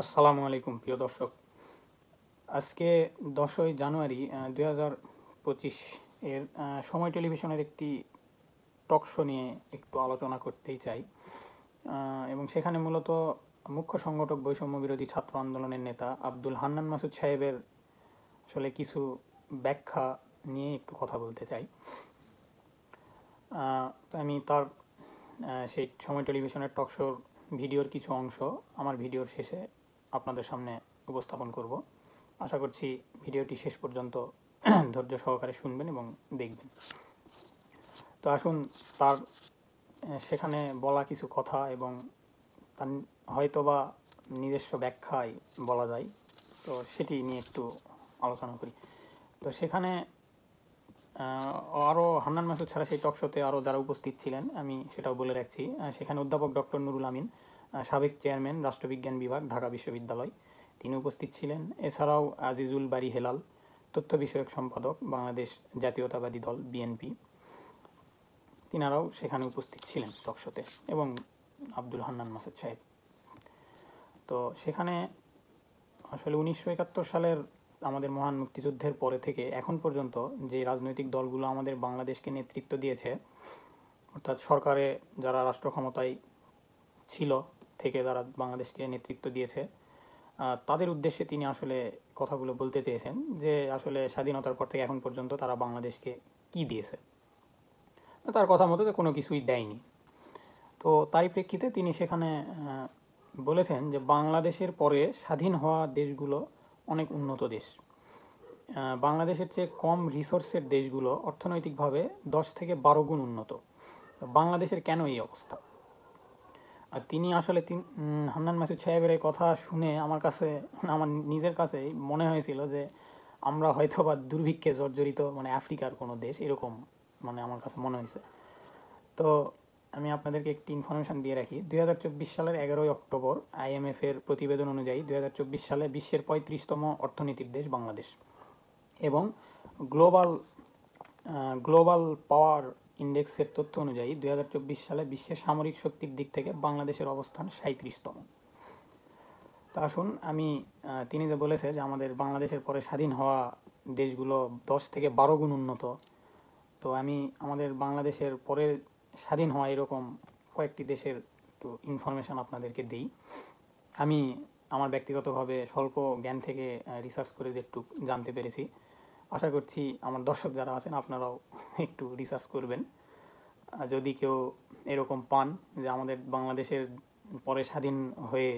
আসসালামু আলাইকুম প্রিয় দর্শক। আজকে 10ই জানুয়ারি 2025 এর সময় টেলিভিশনের একটি টক শো নিয়ে একটু আলোচনা করতেই চাই। এবং সেখানে মূলত মুখ্য সংগঠক বৈষম্য বিরোধী ছাত্র আন্দোলনের নেতা আব্দুল হান্নান মাসুদ সাহেবের আসলে কিছু ব্যাখ্যা নিয়ে একটু কথা বলতে চাই। তো আমি তার সেই সময় টেলিভিশনের টক শোর ভিডিওর কিছু অংশ আমার ভিডিওর শেষে আপনাদের সামনে উপস্থাপন করব। আশা করছি ভিডিওটি শেষ পর্যন্ত ধৈর্য সহকারে শুনবেন এবং দেখবেন। তো আসুন তার সেখানে বলা কিছু কথা এবং তার হয়তোবা নিজস্ব ব্যাখ্যায় বলা যায়, তো সেটি নিয়ে একটু আলোচনা করি। তো সেখানে আরও হান্নান মাসুদ ছাড়া সেই টক শোতে আরও যারা উপস্থিত ছিলেন আমি সেটাও বলে রাখছি। সেখানে অধ্যাপক ডক্টর নুরুল আমিন, সাবেক চেয়ারম্যান রাষ্ট্রবিজ্ঞান বিভাগ, ঢাকা বিশ্ববিদ্যালয়, তিনি উপস্থিত ছিলেন। এছাড়াও আজিজুল বারী হেলাল, তথ্য বিষয়ক সম্পাদক, বাংলাদেশ জাতীয়তাবাদী দল বিএনপি, তিনারাও সেখানে উপস্থিত ছিলেন টক শোতে, এবং আব্দুল হান্নান মাসুদ সাহেব। তো সেখানে আসলে 1971 সালের আমাদের মহান মুক্তিযুদ্ধের পরে থেকে এখন পর্যন্ত যে রাজনৈতিক দলগুলো আমাদের বাংলাদেশকে নেতৃত্ব দিয়েছে, অর্থাৎ সরকারে যারা রাষ্ট্র ক্ষমতায় ছিল থেকে যারা বাংলাদেশকে নেতৃত্ব দিয়েছে, তাদের উদ্দেশ্যে তিনি আসলে কথাগুলো বলতে চেয়েছেন যে আসলে স্বাধীনতার পর থেকে এখন পর্যন্ত তারা বাংলাদেশকে কি দিয়েছে। তার কথা মতো যে কোনো কিছুই দেয়নি। তো তারই প্রেক্ষিতে তিনি সেখানে বলেছেন যে বাংলাদেশের পরে স্বাধীন হওয়া দেশগুলো অনেক উন্নত দেশ। বাংলাদেশের চেয়ে কম রিসোর্সের দেশগুলো অর্থনৈতিকভাবে 10 থেকে 12 গুণ উন্নত। বাংলাদেশের কেন এই অবস্থা? আর তিনি আসলে হান্নান মাসুদ সাহেবের এই কথা শুনে আমার নিজের কাছেই মনে হয়েছিল যে আমরা হয়তো বা দুর্ভিক্ষে জর্জরিত আফ্রিকার কোনো দেশ এরকম আমার কাছে মনে হয়েছে। তো আমি আপনাদেরকে একটি ইনফরমেশান দিয়ে রাখি। 2024 সালের 11ই অক্টোবর IMF-এর প্রতিবেদন অনুযায়ী 2024 সালে বিশ্বের 35তম অর্থনীতির দেশ বাংলাদেশ, এবং গ্লোবাল পাওয়ার ইন্ডেক্সের তথ্য অনুযায়ী 2024 সালে বিশ্বের সামরিক শক্তির দিক থেকে বাংলাদেশের অবস্থান 37তম। তা আসুন তিনি যে বলেছে যে আমাদের বাংলাদেশের পরে স্বাধীন হওয়া দেশগুলো 10 থেকে 12 গুণ উন্নত, তো আমি আমাদের বাংলাদেশের পরে স্বাধীন হওয়া এরকম কয়েকটি দেশের একটু ইনফরমেশান আপনাদেরকে দিই। আমি আমার ব্যক্তিগতভাবে স্বল্প জ্ঞান থেকে রিসার্চ করে যে একটু জানতে পেরেছি। আশা করছি আমার দর্শক যারা আছেন আপনারাও একটু রিসার্চ করবেন। যদি কেউ এরকম পান যে আমাদের বাংলাদেশের পরে স্বাধীন হয়ে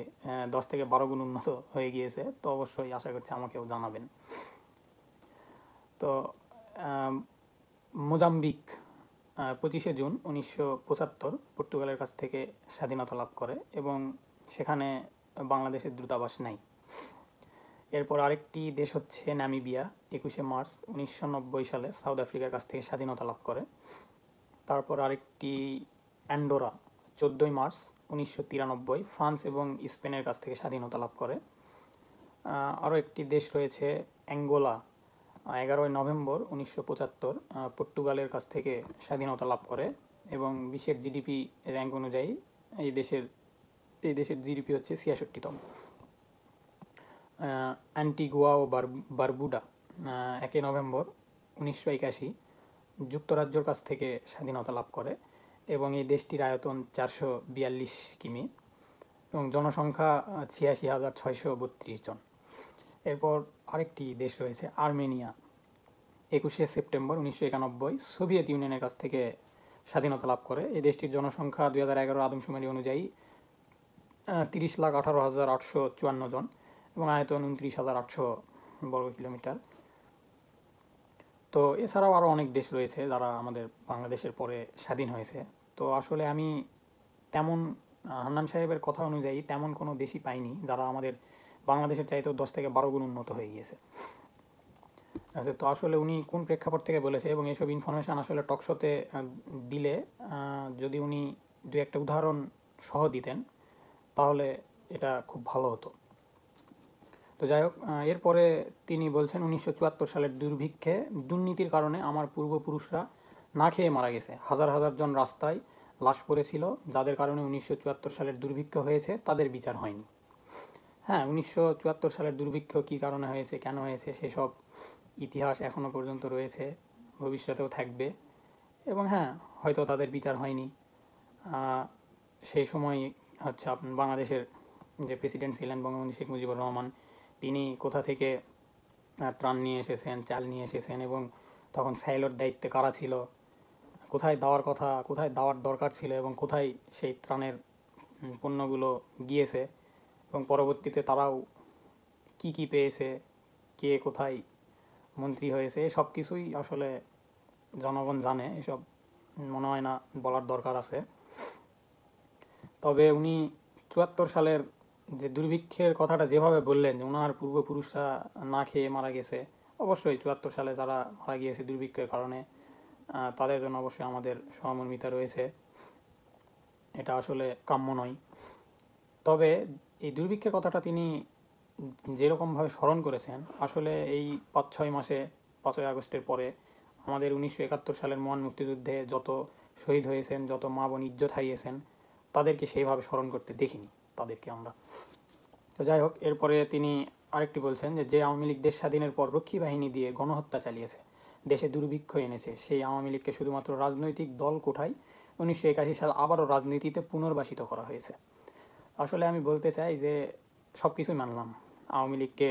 10 থেকে 12 গুণ উন্নত হয়ে গিয়েছে, তো অবশ্যই আশা করছি আমাকেও জানাবেন। তো মোজাম্বিক 25শে জুন 1975 পর্তুগালের কাছ থেকে স্বাধীনতা লাভ করে, এবং সেখানে বাংলাদেশের দূতাবাস নাই। এরপর আরেকটি দেশ হচ্ছে নামিবিয়া, 21শে মার্চ 1990 সালে সাউথ আফ্রিকার কাছ থেকে স্বাধীনতা লাভ করে। তারপর আরেকটি অ্যান্ডোরা 14ই মার্চ 1993 ফ্রান্স এবং স্পেনের কাছ থেকে স্বাধীনতা লাভ করে। আরও একটি দেশ রয়েছে অ্যাঙ্গোলা, 11ই নভেম্বর 1975 পর্তুগালের কাছ থেকে স্বাধীনতা লাভ করে, এবং বিশ্বের জিডিপি র্যাঙ্ক অনুযায়ী এই দেশের জিডিপি হচ্ছে 66তম। অ্যান্টিগুয়া ও বারবুডা 1 নভেম্বর 1981 যুক্তরাজ্যর কাছ থেকে স্বাধীনতা লাভ করে, এবং এই দেশটির আয়তন 442 কিমি এবং জনসংখ্যা 86,632 জন। এরপর আরেকটি দেশ রয়েছে আর্মেনিয়া, 21শে সেপ্টেম্বর 1991 সোভিয়েত ইউনিয়নের কাছ থেকে স্বাধীনতা লাভ করে। এই দেশটির জনসংখ্যা 2011 আদমশুমারি অনুযায়ী 30,18,854 জন এবং আয়তন 29,800 বর্গ কিলোমিটার। তো এছাড়াও আরও অনেক দেশ রয়েছে যারা আমাদের বাংলাদেশের পরে স্বাধীন হয়েছে। তো আসলে আমি তেমন হান্নান সাহেবের কথা অনুযায়ী তেমন কোনো দেশই পাইনি যারা আমাদের বাংলাদেশের চাইতেও 10 থেকে 12 গুণ উন্নত হয়ে গিয়েছে। আচ্ছা, তো আসলে উনি কোন প্রেক্ষাপট থেকে বলেছে এবং এইসব ইনফরমেশান আসলে টক শোতে দিলে যদি উনি দু একটা উদাহরণ সহ দিতেন তাহলে এটা খুব ভালো হতো। তো যাই হোক, এরপরে তিনি বলছেন 1974 সালের দুর্ভিক্ষে দুর্নীতির কারণে আমার পূর্বপুরুষরা না খেয়ে মারা গেছে, হাজার হাজার জন রাস্তায় লাশ পড়েছিল, যাদের কারণে 1974 সালের দুর্ভিক্ষ হয়েছে তাদের বিচার হয়নি। হ্যাঁ, 1974 সালের দুর্ভিক্ষ কী কারণে হয়েছে, কেন হয়েছে, সেসব ইতিহাস এখনও পর্যন্ত রয়েছে, ভবিষ্যতেও থাকবে। এবং হ্যাঁ, হয়তো তাদের বিচার হয়নি। সেই সময় হচ্ছে বাংলাদেশের যে প্রেসিডেন্ট ছিলেন বঙ্গবন্ধু শেখ মুজিবুর রহমান, তিনি কোথা থেকে ত্রাণ নিয়ে এসেছেন, চাল নিয়ে এসেছেন, এবং তখন সাইলোর দায়িত্বে কারা ছিল, কোথায় দেওয়ার কথা, কোথায় দেওয়ার দরকার ছিল, এবং কোথায় সেই ত্রাণের পণ্যগুলো গিয়েছে, এবং পরবর্তীতে তারাও কি কি পেয়েছে, কে কোথায় মন্ত্রী হয়েছে, সব কিছুই আসলে জনগণ জানে। এসব মনে হয় না বলার দরকার আছে। তবে উনি 74 সালের যে দুর্ভিক্ষের কথাটা যেভাবে বললেন, যে ওনার পূর্বপুরুষরা না খেয়ে মারা গেছে, অবশ্যই 74 সালে যারা মারা গিয়েছে দুর্ভিক্ষের কারণে, তাদের জন্য অবশ্যই আমাদের সহমর্মিতা রয়েছে। এটা আসলে কাম্য নয়। তবে এই দুর্ভিক্ষের কথাটা তিনি যেরকমভাবে স্মরণ করেছেন, আসলে এই 5-6 মাসে 5ই আগস্টের পরে আমাদের 1971 সালের মহান মুক্তিযুদ্ধে যত শহীদ হয়েছেন, যত মা বোন ইজ্জত হারিয়েছেন, তাদেরকে সেইভাবে স্মরণ করতে দেখিনি তাদেরকে আমরা। তো যাই হোক, এরপরে তিনি আরেকটি বলছেন যে আওয়ামী লীগ দেশ স্বাধীনের পর রক্ষী বাহিনী দিয়ে গণহত্যা চালিয়েছে, দেশে দুর্ভিক্ষ এনেছে, সেই আওয়ামী লীগকে শুধুমাত্র রাজনৈতিক দল কোঠায় 1981 সাল আবারও রাজনীতিতে পুনর্বাসিত করা হয়েছে। আসলে আমি বলতে চাই যে সব কিছুই মানলাম, আওয়ামী লীগকে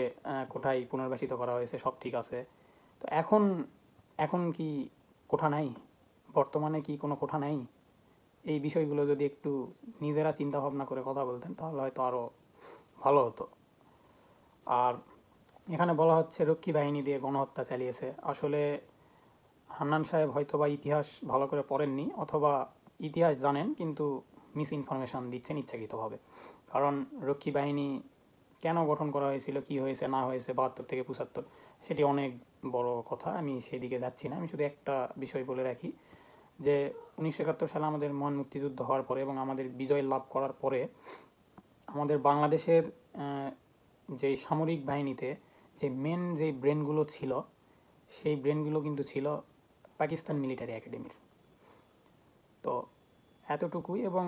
কোঠায় পুনর্বাসিত করা হয়েছে, সব ঠিক আছে। তো এখন এখন কি কোঠা নাই? বর্তমানে কি কোনো কোঠা নাই? এই বিষয়গুলো যদি একটু নিজেরা চিন্তা ভাবনা করে কথা বলতেন, তাহলে হয়তো আরও ভালো হতো। আর এখানে বলা হচ্ছে রক্ষী বাহিনী দিয়ে গণহত্যা চালিয়েছে। আসলে হান্নান সাহেব হয়তো বা ইতিহাস ভালো করে পড়েননি, অথবা ইতিহাস জানেন কিন্তু মিস ইনফরমেশান দিচ্ছেন ইচ্ছাকৃতভাবে। কারণ রক্ষী বাহিনী কেন গঠন করা হয়েছিল, কি হয়েছে না হয়েছে 72 থেকে 75, সেটি অনেক বড় কথা, আমি সেদিকে যাচ্ছি না। আমি শুধু একটা বিষয় বলে রাখি যে 1971 সালে আমাদের মহান মুক্তিযুদ্ধ হওয়ার পরে এবং আমাদের বিজয় লাভ করার পরে আমাদের বাংলাদেশের যেই সামরিক বাহিনীতে যে মেন যে ব্রেনগুলো ছিল, সেই ব্রেনগুলো কিন্তু ছিল পাকিস্তান মিলিটারি একাডেমির। তো এতটুকুই। এবং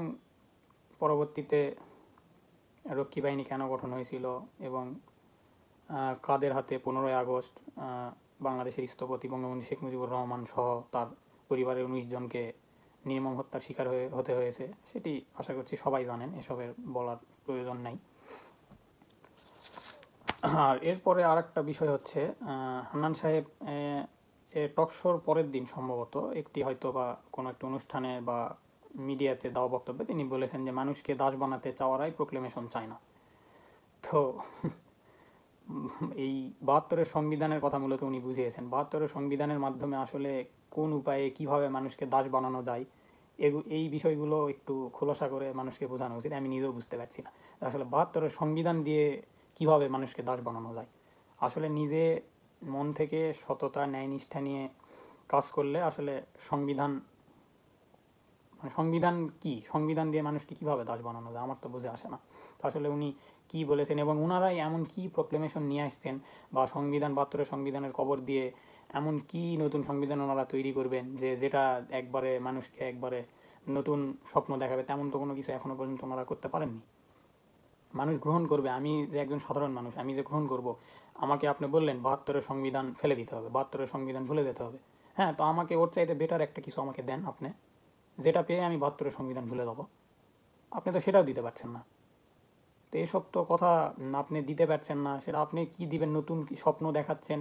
পরবর্তীতে রক্ষী বাহিনী কেন গঠন হয়েছিল এবং কাদের হাতে 15ই আগস্ট বাংলাদেশের স্থপতি বঙ্গবন্ধু শেখ মুজিবুর রহমান সহ তার পরিবারের 19 জনকে নির্মম হত্যার শিকার হতে হয়েছে, সেটি আশা করছি সবাই জানেন, এসবের বলার প্রয়োজন নাই। আর এরপরে আর একটা বিষয় হচ্ছে, হান্নান সাহেব টকশোর পরের দিন সম্ভবত একটি হয়তো বা কোনো একটা অনুষ্ঠানে বা মিডিয়াতে দেওয়া বক্তব্যে তিনি বলেছেন যে মানুষকে দাস বানাতে চাওয়ারাই প্রোক্লেমেশন চায় না। তো এই 72-এর সংবিধানের কথা মূলত উনি বুঝিয়েছেন। 72-এর সংবিধানের মাধ্যমে আসলে কোন উপায়ে কিভাবে মানুষকে দাস বানানো যায়, এই বিষয়গুলো একটু খোলাসা করে মানুষকে বোঝানো উচিত। আমি নিজেও বুঝতে পারছি না আসলে 72-এর সংবিধান দিয়ে কিভাবে মানুষকে দাস বানানো যায়। আসলে নিজে মন থেকে সততা, ন্যায়নিষ্ঠা নিয়ে কাজ করলে আসলে সংবিধান, মানে সংবিধান কি, সংবিধান দিয়ে মানুষকে কীভাবে দাস বানানো যায়, আমার তো বুঝে আসে না। তো আসলে উনি কী বলেছেন এবং ওনারাই এমন কী প্রোক্লেমেশন নিয়ে আসছেন, বা সংবিধান 72-এর সংবিধানের কবর দিয়ে এমন কী নতুন সংবিধান ওনারা তৈরি করবেন যেটা একবারে মানুষকে একবারে নতুন স্বপ্ন দেখাবে, তেমন তো কোনো কিছু এখনও পর্যন্ত ওনারা করতে পারেননি। মানুষ গ্রহণ করবে, আমি যে একজন সাধারণ মানুষ, আমি যে গ্রহণ করব, আমাকে আপনি বললেন 72-এর সংবিধান ফেলে দিতে হবে, 72-এর সংবিধান ভুলে যেতে হবে। হ্যাঁ, তো আমাকে ওর চাইতে বেটার একটা কিছু আমাকে দেন আপনি, যেটা পেয়ে আমি 72-এর সংবিধান ভুলে যাবো। আপনি তো সেটাও দিতে পারছেন না। তো এসব তো কথা আপনি দিতে পারছেন না, সেটা আপনি কি দিবেন, নতুন কি স্বপ্ন দেখাচ্ছেন,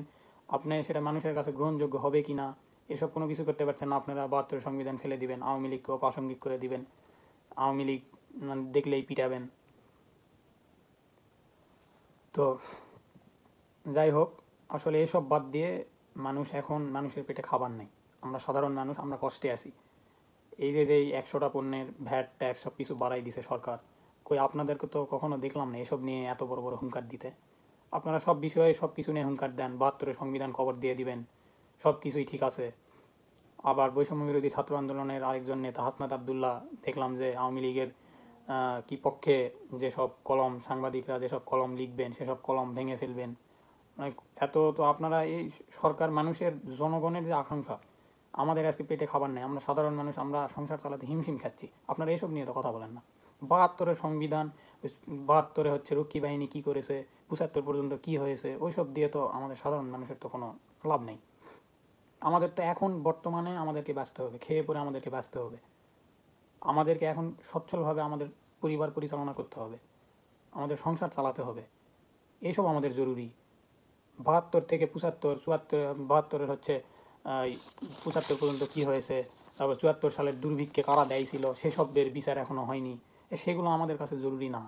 আপনি সেটা মানুষের কাছে গ্রহণযোগ্য হবে কি না, এসব কোনো কিছু করতে পারছেন না। আপনারা 72-এর সংবিধান ফেলে দিবেন, আওয়ামী লীগকেও প্রাসঙ্গিক করে দিবেন, আওয়ামী লীগ দেখলেই পিটাবেন। তো যাই হোক, আসলে এসব বাদ দিয়ে মানুষ এখন, মানুষের পেটে খাবার নেই, আমরা সাধারণ মানুষ, আমরা কষ্টে আছি। এই যে 100টা পণ্যের ভ্যাট ট্যাক্স সব কিছু বাড়াই দিছে সরকার, কই আপনাদেরকে তো কখনো দেখলাম না এসব নিয়ে এত বড় বড় হুঙ্কার দিতে। আপনারা সব বিষয়ে সব কিছু নিয়ে হুঙ্কার দেন, 72-এর সংবিধান কবর দিয়ে দিবেন, সব কিছুই ঠিক আছে। আবার বৈষম্য বিরোধী ছাত্র আন্দোলনের আরেকজন নেতা হাসনাত আবদুল্লাহ দেখলাম যে আওয়ামী লীগের কি পক্ষে যেসব কলম, সাংবাদিকরা যেসব কলম লিখবেন সেসব কলম ভেঙে ফেলবেন। মানে এত তো আপনারা, এই সরকার মানুষের জনগণের যে আকাঙ্ক্ষা, আমাদের আজকে পেটে খাবার নেই, আমরা সাধারণ মানুষ, আমরা সংসার চালাতে হিমশিম খাচ্ছি, আপনারা এইসব নিয়ে তো কথা বলেন না। বাহাত্তরের সংবিধান, 72-এ হচ্ছে রক্ষী বাহিনী কী করেছে, 75 পর্যন্ত কী হয়েছে, ওইসব দিয়ে তো আমাদের সাধারণ মানুষের তো কোনো লাভ নেই। আমাদের তো এখন বর্তমানে আমাদেরকে বাঁচতে হবে, খেয়ে পরে আমাদেরকে বাঁচতে হবে, আমাদেরকে এখন সচ্ছলভাবে আমাদের পরিবার পরিচালনা করতে হবে, আমাদের সংসার চালাতে হবে, এইসব আমাদের জরুরি। 72 থেকে 75, 74, 72-এর হচ্ছে 75 পর্যন্ত কী হয়েছে, তারপর 74 সালের দুর্ভিক্ষে কারা দায়ী ছিল সেসবের বিচার এখনও হয়নি, সেগুলো আমাদের কাছে জরুরি না।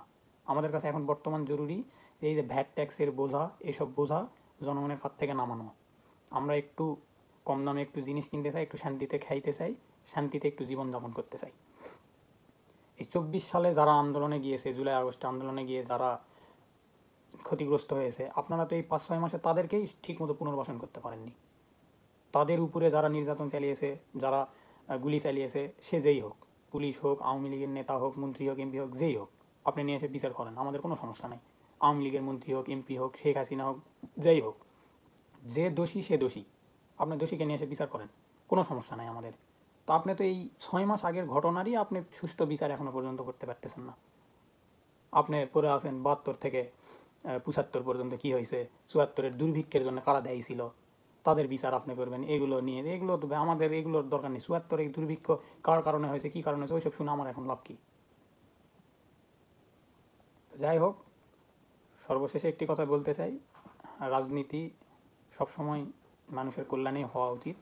আমাদের কাছে এখন বর্তমান জরুরি এই যে ভ্যাট ট্যাক্সের বোঝা, এইসব বোঝা জনগণের কাছ থেকে নামানো। আমরা একটু কম দামে একটু জিনিস কিনতে চাই, একটু শান্তিতে খাইতে চাই, শান্তিতে একটু জীবনযাপন করতে চাই। এই 24 সালে যারা আন্দোলনে গিয়েছে, জুলাই আগস্টে আন্দোলনে গিয়ে যারা ক্ষতিগ্রস্ত হয়েছে, আপনারা তো এই 5-6 মাসে তাদেরকেই ঠিকমতো পুনর্বাসন করতে পারেননি। তাদের উপরে যারা নির্যাতন চালিয়েছে, যারা গুলি চালিয়েছে, সে যেই হোক, পুলিশ হোক, আওয়ামী লীগের নেতা হোক, মন্ত্রী হোক, এমপি হোক, যেই হোক, আপনি নিয়ে এসে বিচার করেন, আমাদের কোনো সমস্যা নাই। আওয়ামী লীগের মন্ত্রী হোক, এমপি হোক, শেখ হাসিনা হোক, যেই হোক, যে দোষী সে দোষী, আপনি দোষীকে নিয়ে এসে বিচার করেন, কোনো সমস্যা নাই আমাদের। তো আপনি তো এই 6 মাস আগের ঘটনারই আপনি সুষ্ঠু বিচার এখনও পর্যন্ত করতে পারতেছেন না। আপনি পড়ে আছেন 72 থেকে 75 পর্যন্ত কী হয়েছে, 74-এর দুর্ভিক্ষের জন্য কারা দায়ী ছিল, তাদের বিচার আপনি করবেন, এগুলো নিয়ে। এগুলো তো আমাদের এগুলোর দরকার নেই। 74-এর দুর্ভিক্ষ কার কারণে হয়েছে, কী কারণে হয়েছে, ওইসব শুনে আমার এখন লাভ কী? যাই হোক, সর্বশেষে একটি কথা বলতে চাই, রাজনীতি সবসময় মানুষের কল্যাণে হওয়া উচিত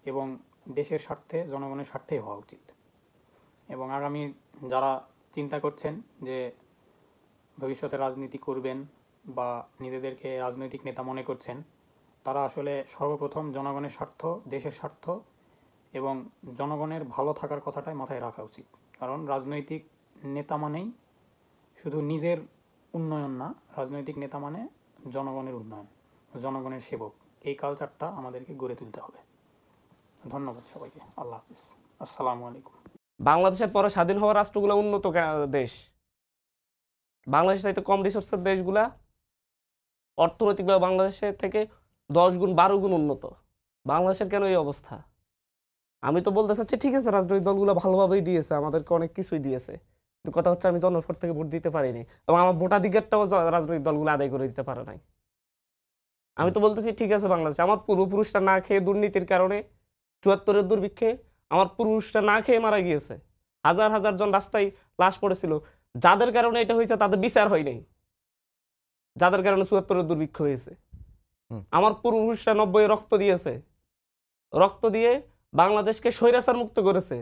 এবং দেশের স্বার্থে, জনগণের স্বার্থেই হওয়া উচিত। এবং আগামী যারা চিন্তা করছেন যে ভবিষ্যতে রাজনীতি করবেন বা নিজেদেরকে রাজনৈতিক নেতা মনে করছেন, তারা আসলে সর্বপ্রথম জনগণের স্বার্থ, দেশের স্বার্থ এবং জনগণের ভালো থাকার কথাটাই মাথায় রাখা উচিত। কারণ রাজনৈতিক নেতা মানেই শুধু নিজের উন্নয়ন না, রাজনৈতিক নেতা মানে জনগণের উন্নয়ন, জনগণের সেবক। এই কালচারটা আমাদেরকে গড়ে তুলতে হবে। ধন্যবাদ সবাইকে। আল্লাহ হাফিজ। আসসালামু আলাইকুম। বাংলাদেশের পরে স্বাধীন হওয়া রাষ্ট্রগুলো উন্নত দেশ, বাংলাদেশের চাইতে কম রিসোর্সের দেশগুলা অর্থনৈতিকভাবে বাংলাদেশের থেকে 10 গুণ 12 গুণ উন্নত। বাংলাদেশের কেন এই অবস্থা? আমি তো বলতে চাচ্ছি ঠিক আছে, রাজনৈতিক দলগুলো ভালোভাবেই দিয়েছে, আমাদেরকে অনেক কিছুই দিয়েছে, কিন্তু কথা হচ্ছে আমি জনভোট থেকে ভোট দিতে পারিনি এবং আমার ভোটাধিকারটাও রাজনৈতিক দলগুলো আদায় করে দিতে পারে নাই। আমি তো বলতেছি ঠিক আছে, বাংলাদেশ আমার পূর্বপুরুষরা না খেয়ে দুর্নীতির কারণে 74-এর দুর্ভিক্ষে আমার পুরুষরা না খেয়ে মারা গিয়েছে, হাজার হাজার জন রাস্তায় লাশ পড়েছিল, যাদের কারণে এটা হয়েছে তাদের বিচার হয় নাই, যাদের কারণে 74-এর দুর্ভিক্ষ হয়েছে। আমার পূর্বপুরুষরা 90-এ রক্ত দিয়েছে, রক্ত দিয়ে বাংলাদেশকে স্বৈরাচার মুক্ত করেছে।